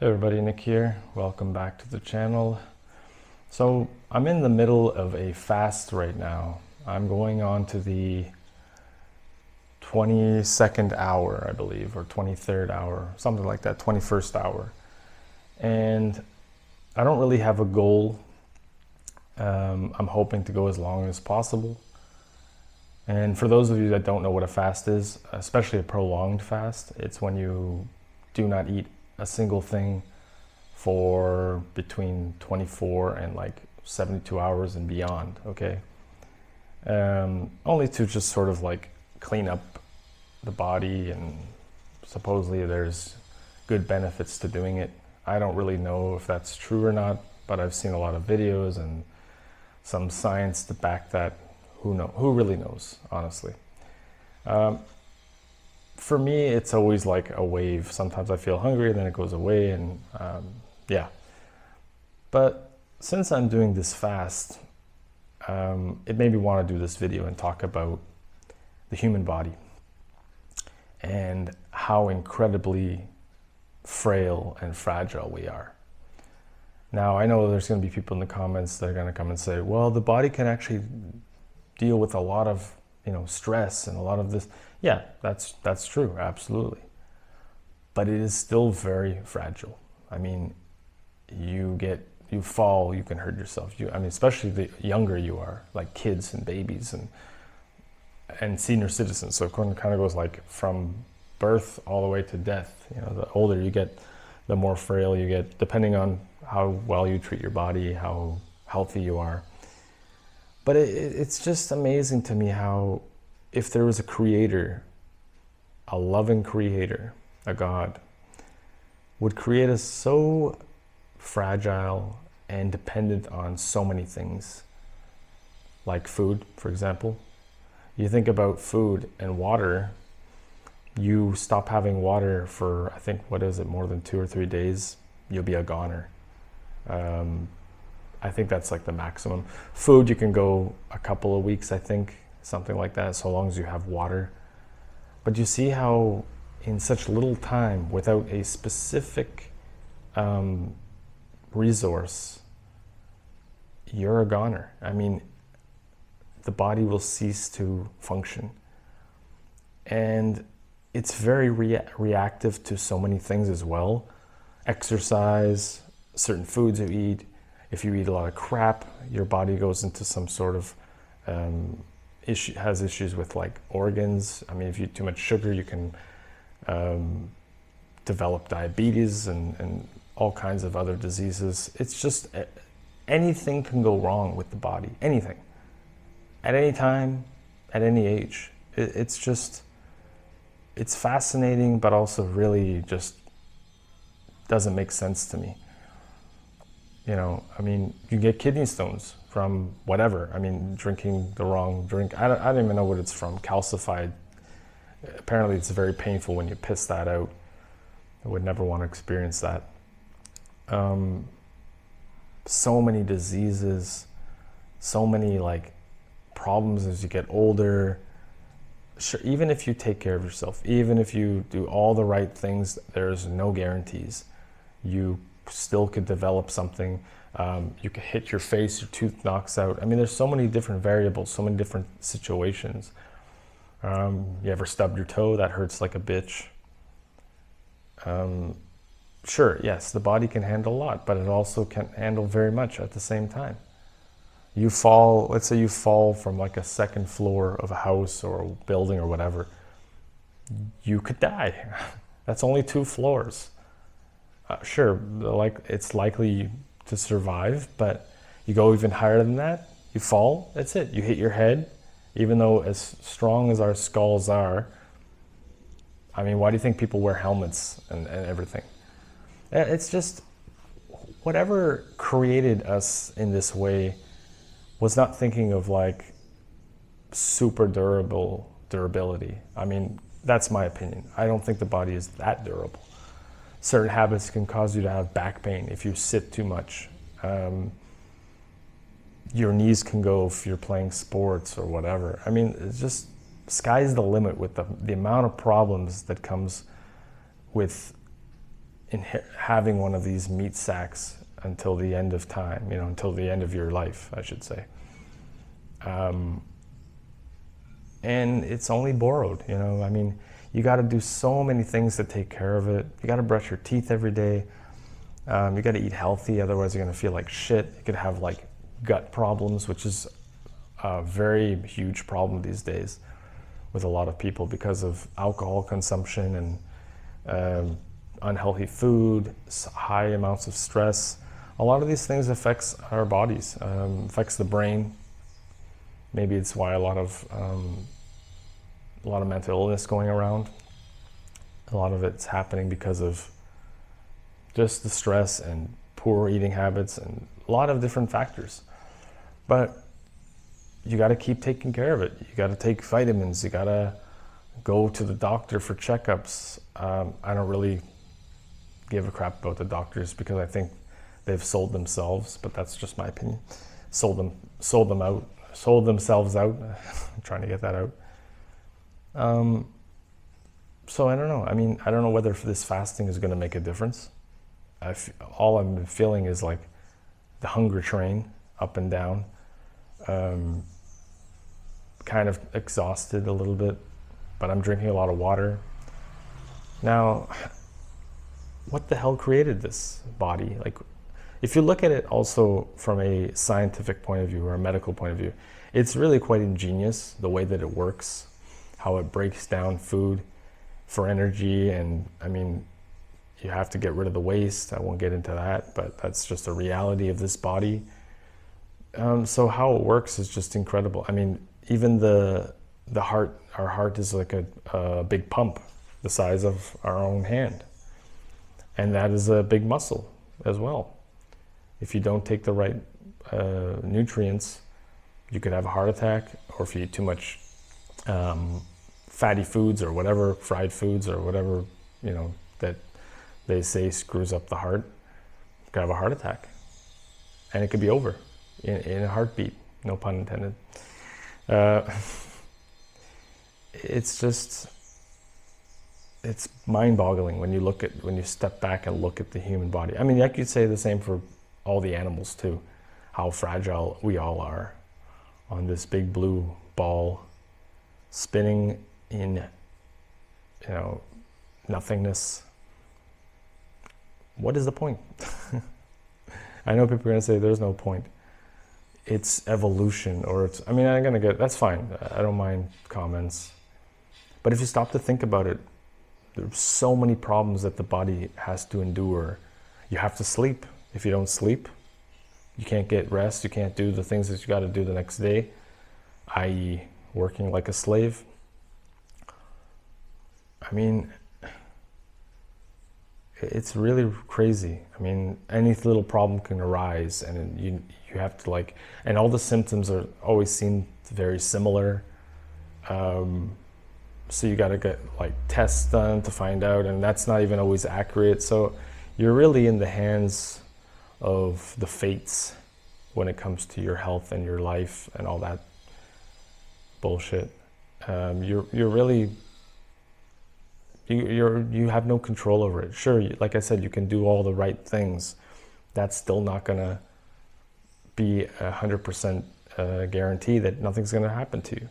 Hey everybody, Nick here. Welcome back to the channel. So I'm in the middle of a fast right now. I'm going on to the 22nd hour, I believe, or 23rd hour, something like that, 21st hour. And I don't really have a goal. I'm hoping to go as long as possible. And for those of you that don't know what a fast is, especially a prolonged fast, it's when you do not eat a single thing for between 24 and like 72 hours and beyond, okay? Only to just sort of like clean up the body, and supposedly there's good benefits to doing it. I don't really know if that's true or not, but I've seen a lot of videos and some science to back that. Who really knows, honestly. For me, it's always like a wave. Sometimes I feel hungry and then it goes away, and yeah. But since I'm doing this fast, it made me want to do this video and talk about the human body and how incredibly frail and fragile we are. Now, I know there's going to be people in the comments that are going to come and say, well, the body can actually deal with a lot of, stress and a lot of this. Yeah, that's true, absolutely. But it is still very fragile. I mean, you fall, you can hurt yourself. Especially the younger you are, like kids and babies and senior citizens. So it kind of goes like from birth all the way to death. The older you get, the more frail you get, depending on how well you treat your body, how healthy you are. But it's just amazing to me how, if there was a creator, a loving creator, a God, would create us so fragile and dependent on so many things, like food, for example. You think about food and water, you stop having water for, I think, more than 2 or 3 days, you'll be a goner. I think that's like the maximum. Food, you can go a couple of weeks, I think, something like that, so long as you have water. But you see how in such little time, without a specific resource, you're a goner. I mean, the body will cease to function. And it's very reactive to so many things as well. Exercise, certain foods you eat. If you eat a lot of crap, your body goes into some sort of has issues with like organs. I mean, if you eat too much sugar, you can develop diabetes and all kinds of other diseases. It's just anything can go wrong with the body, anything, at any time, at any age. It's fascinating, but also really just doesn't make sense to me. You get kidney stones from whatever. Drinking the wrong drink. I don't even know what it's from. Calcified. Apparently it's very painful when you piss that out. I would never want to experience that. So many diseases, so many like problems as you get older. Sure, even if you take care of yourself, even if you do all the right things, there's no guarantees. You still could develop something. You could hit your face, your tooth knocks out. There's so many different variables, so many different situations. You ever stubbed your toe? That hurts like a bitch. Sure, yes, the body can handle a lot, but it also can handle very much at the same time. You fall, let's say you fall from like a second floor of a house or a building or whatever. You could die. That's only 2 floors. Sure, it's likely to survive, but you go even higher than that, you fall, that's it. You hit your head, even though as strong as our skulls are. Why do you think people wear helmets and everything? It's just, whatever created us in this way was not thinking of like super durability. That's my opinion. I don't think the body is that durable. Certain habits can cause you to have back pain if you sit too much. Your knees can go if you're playing sports or whatever. It's just, sky's the limit with the amount of problems that comes with having one of these meat sacks until the end of time, until the end of your life, I should say. And it's only borrowed, I mean, you got to do so many things to take care of it. You got to brush your teeth every day. You got to eat healthy, otherwise you're going to feel like shit. You could have like gut problems, which is a very huge problem these days with a lot of people because of alcohol consumption and unhealthy food, high amounts of stress. A lot of these things affects our bodies, affects the brain. Maybe it's why a lot of mental illness going around. A lot of it's happening because of just the stress and poor eating habits and a lot of different factors. But you got to keep taking care of it. You got to take vitamins. You got to go to the doctor for checkups. I don't really give a crap about the doctors because I think they've sold themselves, but that's just my opinion. Sold themselves out. I'm trying to get that out. So I don't know. I mean, I don't know whether this fasting is going to make a difference. All I'm feeling is like the hunger train up and down. Kind of exhausted a little bit, but I'm drinking a lot of water. Now, what the hell created this body? Like, if you look at it also from a scientific point of view or a medical point of view, it's really quite ingenious the way that it works, how it breaks down food for energy. And I mean, you have to get rid of the waste. I won't get into that, but that's just a reality of this body. So how it works is just incredible. I mean, even the heart, our heart is like a big pump the size of our own hand. And that is a big muscle as well. If you don't take the right nutrients, you could have a heart attack, or if you eat too much fatty foods or whatever, fried foods or whatever, that they say screws up the heart, you could have a heart attack. And it could be over in a heartbeat, no pun intended. It's mind-boggling when you step back and look at the human body. I mean, I could say the same for all the animals too, how fragile we all are on this big blue ball spinning in, nothingness. What is the point? I know people are gonna say there's no point. It's evolution, or that's fine. I don't mind comments. But if you stop to think about it, there's so many problems that the body has to endure. You have to sleep. If you don't sleep, you can't get rest. You can't do the things that you got to do the next day, i.e. working like a slave. I mean, it's really crazy. I mean, any little problem can arise, and you have to and all the symptoms always seem very similar. So you got to get tests done to find out, and that's not even always accurate. So you're really in the hands of the fates when it comes to your health and your life and all that bullshit. You have no control over it. Sure, like I said, you can do all the right things. That's still not gonna be 100% guarantee that nothing's gonna happen to you.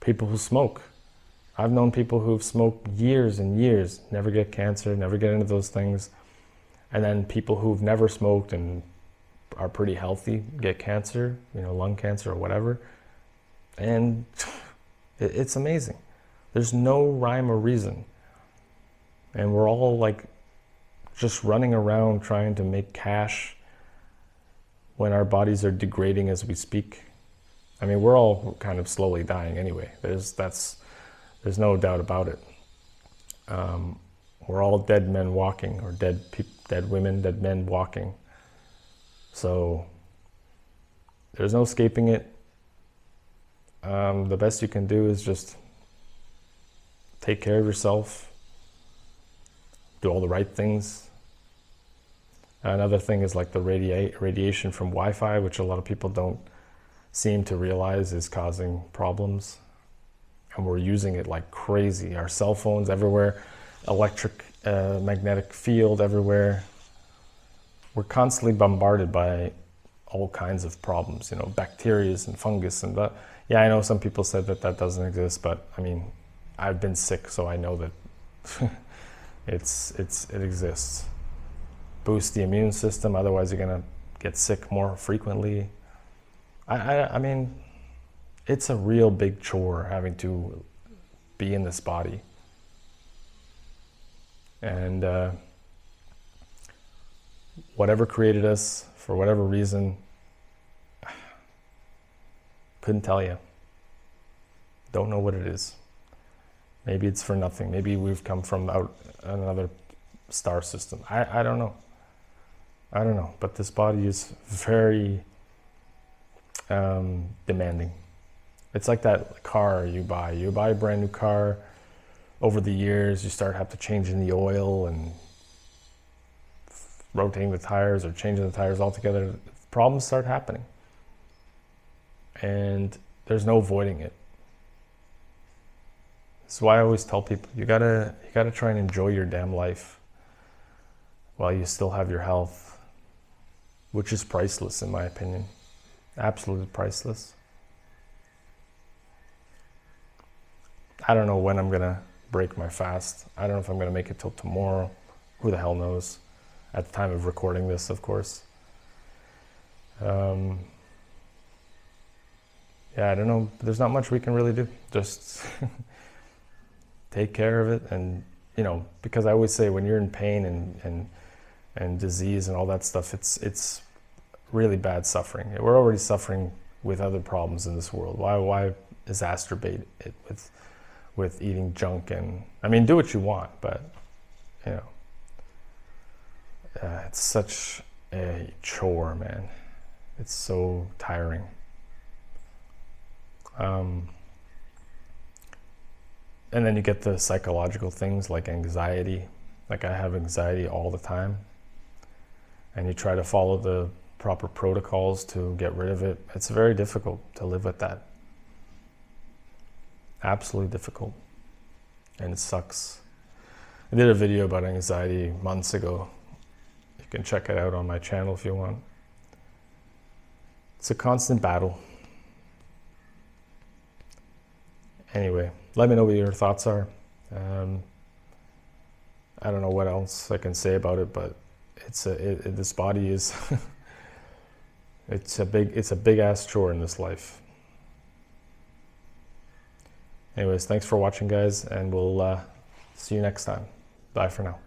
People who smoke. I've known people who've smoked years and years, never get cancer, never get into those things. And then people who've never smoked and are pretty healthy get cancer, lung cancer or whatever. And it's amazing. There's no rhyme or reason. And we're all just running around trying to make cash when our bodies are degrading as we speak. I mean, we're all kind of slowly dying anyway. There's no doubt about it. We're all dead men walking, or dead women, dead men walking. So there's no escaping it. The best you can do is just take care of yourself, do all the right things. Another thing is the radiation from Wi-Fi, which a lot of people don't seem to realize is causing problems. And we're using it like crazy. Our cell phones everywhere. electric, magnetic field everywhere. We're constantly bombarded by all kinds of problems, you know, bacteria and fungus and that. Yeah, I know some people said that that doesn't exist, but I mean, I've been sick, so I know that it exists. Boost the immune system, otherwise you're gonna get sick more frequently. I mean, it's a real big chore having to be in this body. And whatever created us, for whatever reason, couldn't tell you. Don't know what it is. Maybe it's for nothing. Maybe we've come from out another star system. I don't know. I don't know. But this body is very demanding. It's like that car you buy. You buy a brand new car. Over the years, you start have to change in the oil and rotating the tires or changing the tires altogether. Problems start happening. And there's no avoiding it. That's why I always tell people, you gotta try and enjoy your damn life while you still have your health, which is priceless in my opinion. Absolutely priceless. I don't know when I'm gonna break my fast. I don't know if I'm gonna make it till tomorrow. Who the hell knows? At the time of recording this, of course. Yeah, I don't know. There's not much we can really do. Just take care of it. And, you know, because I always say when you're in pain and disease and all that stuff, it's really bad suffering. We're already suffering with other problems in this world. Why exacerbate it with eating junk? And, I mean, do what you want, but, you know, it's such a chore, man. It's so tiring. And then you get the psychological things like anxiety. Like I have anxiety all the time. And you try to follow the proper protocols to get rid of it. It's very difficult to live with that. Absolutely difficult. And it sucks. I did a video about anxiety months ago. You can check it out on my channel if you want. It's a constant battle. Anyway, let me know what your thoughts are. I don't know what else I can say about it, but this body is it's a big ass chore in this life. Anyways, thanks for watching, guys, and we'll see you next time. Bye for now.